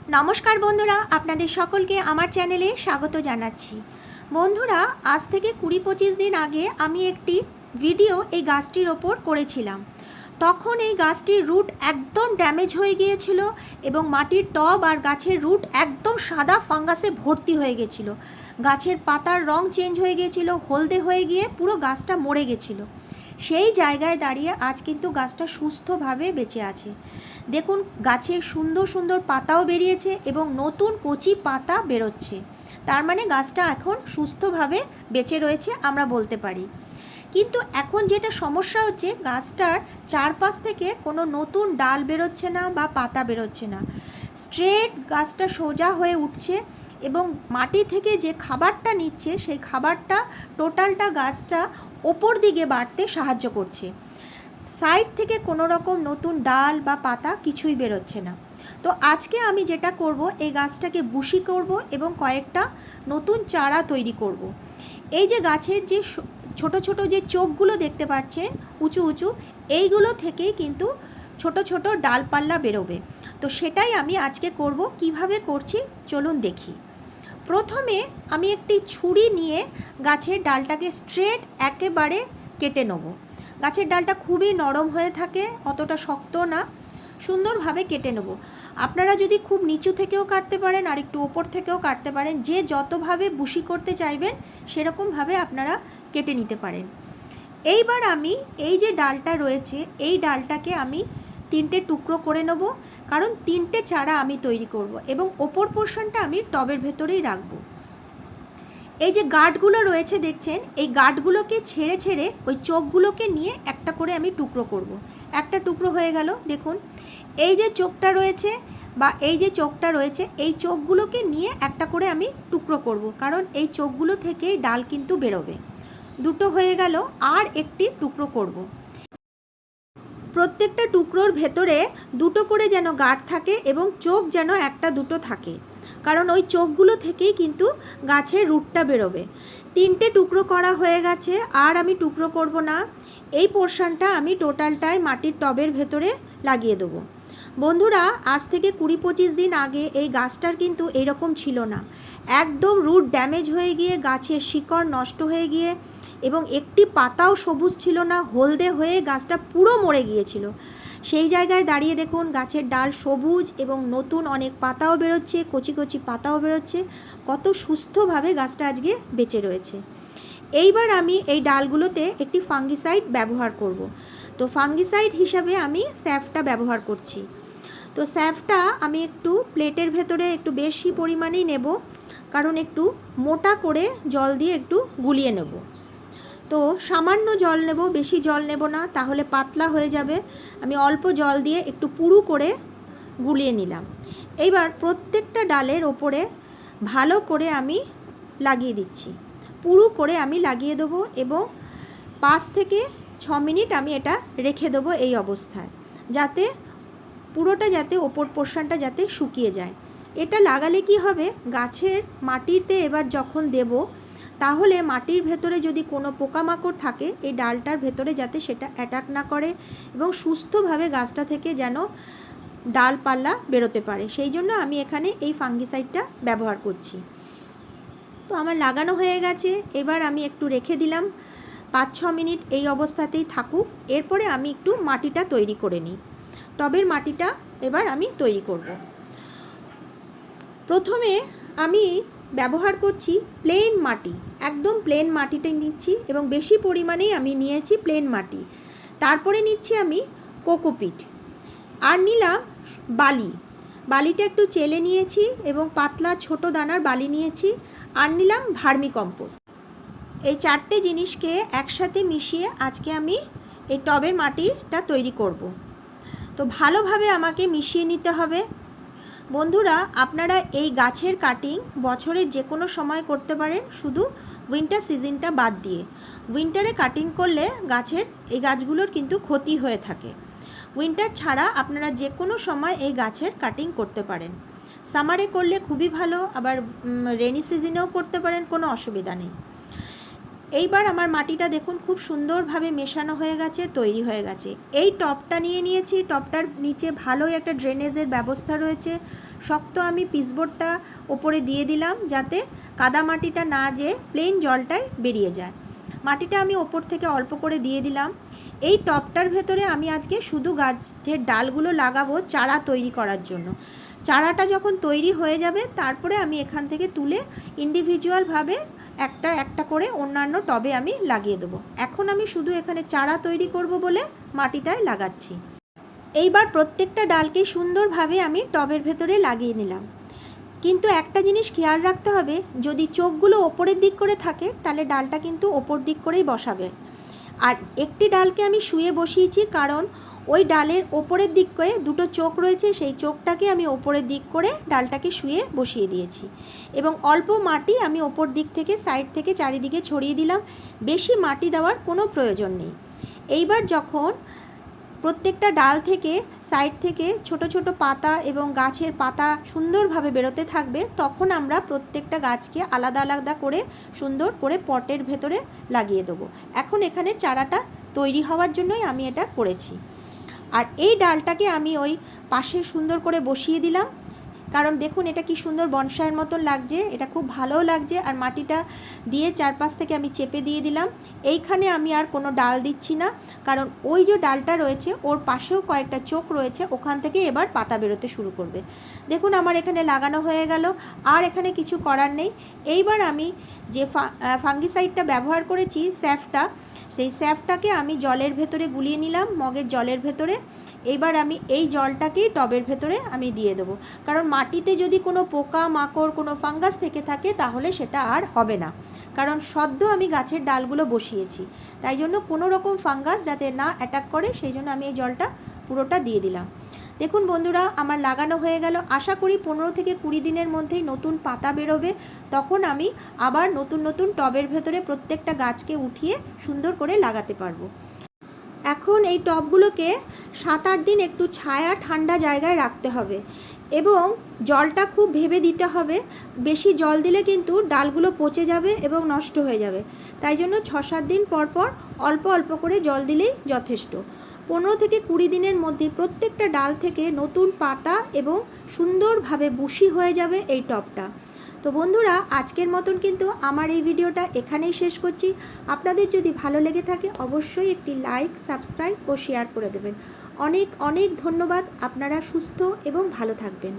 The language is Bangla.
নমস্কার বন্ধুরা, আপনাদের সকলকে আমার চ্যানেলে স্বাগত জানাচ্ছি। বন্ধুরা, আজ থেকে 20-25 দিন আগে আমি একটি ভিডিও এই গাছটির ওপর করেছিলাম। তখন এই গাছটির রুট একদম ড্যামেজ হয়ে গিয়েছিল এবং মাটির টব আর গাছের রুট একদম সাদা ফাঙ্গাসে ভর্তি হয়ে গেছিলো। গাছের পাতার রং চেঞ্জ হয়ে গিয়েছিল, হলদে হয়ে গিয়ে পুরো গাছটা মরে গেছিলো। সেই জায়গায় দাঁড়িয়ে আজ কিন্তু গাছটা সুস্থভাবে বেঁচে আছে। দেখুন, গাছে সুন্দর সুন্দর পাতাও বেরিয়েছে এবং নতুন কচি পাতা বেরোচ্ছে। তার মানে গাছটা এখন সুস্থভাবে বেঁচে রয়েছে আমরা বলতে পারি। কিন্তু এখন যেটা সমস্যা হচ্ছে, গাছটার চারপাশ থেকে কোনো নতুন ডাল বেরোচ্ছে না বা পাতা বেরোচ্ছে না। স্ট্রেট গাছটা সোজা হয়ে উঠছে এবং মাটি থেকে যে খাবারটা নিচ্ছে সেই খাবারটা টোটালটা গাছটা ওপর দিকে বাড়তে সাহায্য করছে। সাইড থেকে কোনো রকম নতুন ডাল বা পাতা কিছুই বেরোচ্ছে না। তো আজকে আমি যেটা করব, এই গাছটাকে বুশি করব এবং কয়েকটা নতুন চারা তৈরি করব। এই যে গাছের যে ছোট ছোট যে চোখগুলো দেখতে পাচ্ছেন উঁচু উঁচু, এইগুলো থেকেই কিন্তু ছোট ছোট ডালপাল্লা বেরোবে। তো সেটাই আমি আজকে করব। কিভাবে করছি চলুন দেখি। প্রথমে আমি একটি ছুরি নিয়ে গাছের ডালটাকে স্ট্রেট একেবারে কেটে নেব। গাছের ডালটা খুবই নরম হয়ে থাকে, অতটা শক্ত না, সুন্দরভাবে কেটে নেব। আপনারা যদি খুব নিচু থেকেও কাটতে পারেন আর একটু ওপর থেকেও কাটতে পারেন, যে যতভাবে বুশি করতে চাইবেন সেরকমভাবে আপনারা কেটে নিতে পারেন। এইবার আমি এই যে ডালটা রয়েছে এই ডালটাকে আমি 3টে টুকরো করে নেব, কারণ 3টে চারা আমি তৈরি করব এবং ওপর পোর্শনটা আমি টবের ভেতরেই রাখবো। এই যে গাঁটগুলো রয়েছে দেখছেন, এই গাঁটগুলোকে ছেড়ে ছেড়ে ওই চোখগুলোকে নিয়ে একটা করে আমি টুকরো করব। একটা টুকরো হয়ে গেল। দেখুন, এই যে চোখটা রয়েছে বা এই যে চোখটা রয়েছে, এই চোখগুলোকে নিয়ে একটা করে আমি টুকরো করব, কারণ এই চোখগুলো থেকেই ডাল কিন্তু বেরোবে। দুটো হয়ে গেল, আর একটি টুকরো করব। প্রত্যেকটা টুকরোর ভেতরে দুটো করে যেন গাঁট থাকে এবং চোখ যেন একটা দুটো থাকে, কারণ ওই চোখগুলো থেকেই কিন্তু গাছের রুটটা বেরোবে। 3টে টুকরো করা হয়ে গেছে, আর আমি টুকরো করব না। এই পোর্শনটা আমি টোটালটাই মাটির টবের ভেতরে লাগিয়ে দেবো। বন্ধুরা, আজ থেকে 20-25 দিন আগে এই গাছটার কিন্তু এরকম ছিল না। একদম রুট ড্যামেজ হয়ে গিয়ে গাছের শিকড় নষ্ট হয়ে গিয়ে এবং একটি পাতাও সবুজ ছিল না, হলদে হয়ে গাছটা পুরো মরে গিয়েছিল। সেই জায়গায় দাঁড়িয়ে দেখুন, গাছের ডাল সবুজ এবং নতুন অনেক পাতাও বেরোচ্ছে, কচি কচি পাতাও বেরোচ্ছে। কত সুস্থভাবে গাছটা আজকে বেঁচে রয়েছে। এইবার আমি এই ডালগুলোতে একটি ফাঙ্গিসাইড ব্যবহার করব। তো ফাঙ্গিসাইড হিসাবে আমি স্যাফটা ব্যবহার করছি। তো স্যাফটা আমি একটু প্লেটের ভেতরে একটু বেশি পরিমাণেই নেব, কারণ একটু মোটা করে জল দিয়ে একটু গুলিয়ে নেব। তো সামান্য জল নেব, বেশি জল নেব না, তাহলে পাতলা হয়ে যাবে। আমি অল্প জল দিয়ে একটু পুরু করে গুলিয়ে নিলাম। এইবার প্রত্যেকটা ডালের ওপরে ভালো করে আমি লাগিয়ে দিচ্ছি। পুরু করে আমি লাগিয়ে দেবো এবং 5 থেকে 6 মিনিট আমি এটা রেখে দেবো এই অবস্থায়, যাতে পুরোটা যাতে ওপর পোর্শনটা যাতে শুকিয়ে যায়। এটা লাগালে কি হবে, গাছের মাটিতে এবার যখন দেব, তাহলে মাটির ভেতরে যদি কোনো পোকামাকড় থাকে এই ডালটার ভেতরে যাতে সেটা অ্যাটাক না করে এবং সুস্থভাবে গাছটা থেকে যেন ডালপালা বেরোতে পারে, সেই জন্য আমি এখানে এই ফাঙ্গিসাইডটা ব্যবহার করছি। তো আমার লাগানো হয়ে গেছে, এবার আমি একটু রেখে দিলাম 5-6 মিনিট এই অবস্থাতেই থাকুক। এরপরে আমি একটু মাটিটা তৈরি করে নিই। টবের মাটিটা এবার আমি তৈরি করব। প্রথমে আমি ব্যবহার করছি প্লেন মাটি, একদম প্লেন মাটিটা নিচ্ছি এবং বেশি পরিমাণেই আমি নিয়েছি প্লেন মাটি। তারপরে নিচ্ছি আমি কোকোপিট, আর নিলাম বালি। বালিটা একটু চেলে নিয়েছি এবং পাতলা ছোট দানার বালি নিয়েছি, আর নিলাম ভার্মি কম্পোস্ট। এই 4টে জিনিসকে একসাথে মিশিয়ে আজকে আমি এই টবের মাটিটা তৈরি করব। তো ভালোভাবে আমাকে মিশিয়ে নিতে হবে। বন্ধুরা, আপনারা এই গাছের কাটিং বছরের যে কোনো সময় করতে পারেন, শুধু উইন্টার সিজনটা বাদ দিয়ে। উইন্টারে কাটিং করলে গাছের এই গাছগুলোর কিন্তু ক্ষতি হয়ে থাকে। উইন্টার ছাড়া আপনারা যে কোনো সময় এই গাছের কাটিং করতে পারেন। সামারে করলে খুবই ভালো, আবার রেনি সিজনেও করতে পারেন, কোনো অসুবিধা নেই। এইবার আমার মাটিটা দেখুন খুব সুন্দরভাবে মেশানো হয়ে গেছে, তৈরি হয়ে গেছে। এই টবটা নিয়ে নিয়েছি, টবটার নিচে ভালোই একটা ড্রেনেজের ব্যবস্থা রয়েছে। শক্ত আমি পিচবোর্ডটা ওপরে দিয়ে দিলাম যাতে কাদা মাটিটা না যেয়ে প্লেন জলটাই বেরিয়ে যায়। মাটিটা আমি ওপর থেকে অল্প করে দিয়ে দিলাম। এই টবটার ভেতরে আমি আজকে শুধু গাছের ডালগুলো লাগাবো চারা তৈরি করার জন্য। চারাটা যখন তৈরি হয়ে যাবে তারপরে আমি এখান থেকে তুলে ইন্ডিভিজুয়ালভাবে একটা একটা করে অন্যান্য টবে আমি লাগিয়ে দেবো। এখন আমি শুধু এখানে চারা তৈরি করব বলে মাটিটায় লাগাচ্ছি। এইবার প্রত্যেকটা ডালকে সুন্দরভাবে আমি টবের ভেতরে লাগিয়ে নিলাম। কিন্তু একটা জিনিস খেয়াল রাখতে হবে, যদি চোখগুলো ওপরের দিক করে থাকে তাহলে ডালটা কিন্তু ওপর দিক করেই বসাবে। আর একটি ডালকে আমি শুয়ে বসিয়েছি কারণ ওই ডালের ওপরের দিক করে দুটো চোখ রয়েছে, সেই চোখটাকে আমি ওপরের দিক করে ডালটাকে শুয়ে বসিয়ে দিয়েছি। এবং অল্প মাটি আমি ওপর দিক থেকে সাইড থেকে চারিদিকে ছড়িয়ে দিলাম, বেশি মাটি দেওয়ার কোনো প্রয়োজন নেই। এইবার যখন প্রত্যেকটা ডাল থেকে সাইড থেকে ছোট ছোট পাতা এবং গাছের পাতা সুন্দরভাবে বেরোতে থাকবে, তখন আমরা প্রত্যেকটা গাছকে আলাদা আলাদা করে সুন্দর করে পটের ভেতরে লাগিয়ে দেবো। এখন এখানে চারাটা তৈরি হওয়ার জন্যই আমি এটা করেছি। আর এই ডালটাকে আমি ওই পাশে সুন্দর করে বসিয়ে দিলাম, কারণ দেখুন এটা কি সুন্দর বনসাইয়ের মতন লাগছে, এটা খুব ভালোও লাগছে। আর মাটিটা দিয়ে চারপাশ থেকে আমি চেপে দিয়ে দিলাম। এইখানে আমি আর কোনো ডাল দিচ্ছি না, কারণ ওই যে ডালটা রয়েছে ওর পাশেও কয়েকটা চোখ রয়েছে, ওখান থেকে এবার পাতা বেরোতে শুরু করবে। দেখুন আমার এখানে লাগানো হয়ে গেল, আর এখানে কিছু করার নেই। এইবার আমি যে ফাঙ্গিসাইডটা ব্যবহার করেছি, স্যাফটা, সেই স্যাফটাকে আমি জলের ভেতরে গুলিয়ে নিলাম, মগের জলের ভেতরে। এইবার আমি এই জলটাকেই টবের ভেতরে আমি দিয়ে দেবো, কারণ মাটিতে যদি কোনো পোকা মাকড় কোনো ফাঙ্গাস থেকে থাকে তাহলে সেটা আর হবে না, কারণ সদ্য আমি গাছের ডালগুলো বসিয়েছি। তাই জন্য কোনো রকম ফাঙ্গাস যাতে না অ্যাটাক করে সেই জন্য আমি এই জলটা পুরোটা দিয়ে দিলাম। দেখুন বন্ধুরা আমার লাগানো হয়ে গেল। আশা করি 15 থেকে 20 দিনের মধ্যেই নতুন পাতা বেরোবে, তখন আমি আবার নতুন নতুন টবের ভেতরে প্রত্যেকটা গাছকে উঠিয়ে সুন্দর করে লাগাতে পারবো। এখন এই টবগুলোকে 7-8 দিন একটু ছায়া ঠান্ডা জায়গায় রাখতে হবে এবং জলটা খুব ভেবে দিতে হবে। বেশি জল দিলে কিন্তু ডালগুলো পচে যাবে এবং নষ্ট হয়ে যাবে, তাই জন্য 6-7 দিন পর পর অল্প অল্প করে জল দিলেই যথেষ্ট। 15 থেকে 20 দিনের মধ্যে প্রত্যেকটা ডাল থেকে নতুন পাতা এবং সুন্দরভাবে বুশি হয়ে যাবে এই টবটা। তো বন্ধুরা আজকের মতন কিন্তু আমার এই ভিডিওটা এখানেই শেষ করছি। আপনাদের যদি ভালো লেগে থাকে অবশ্যই একটি লাইক, সাবস্ক্রাইব ও শেয়ার করে দেবেন। অনেক অনেক ধন্যবাদ। আপনারা সুস্থ এবং ভালো থাকবেন।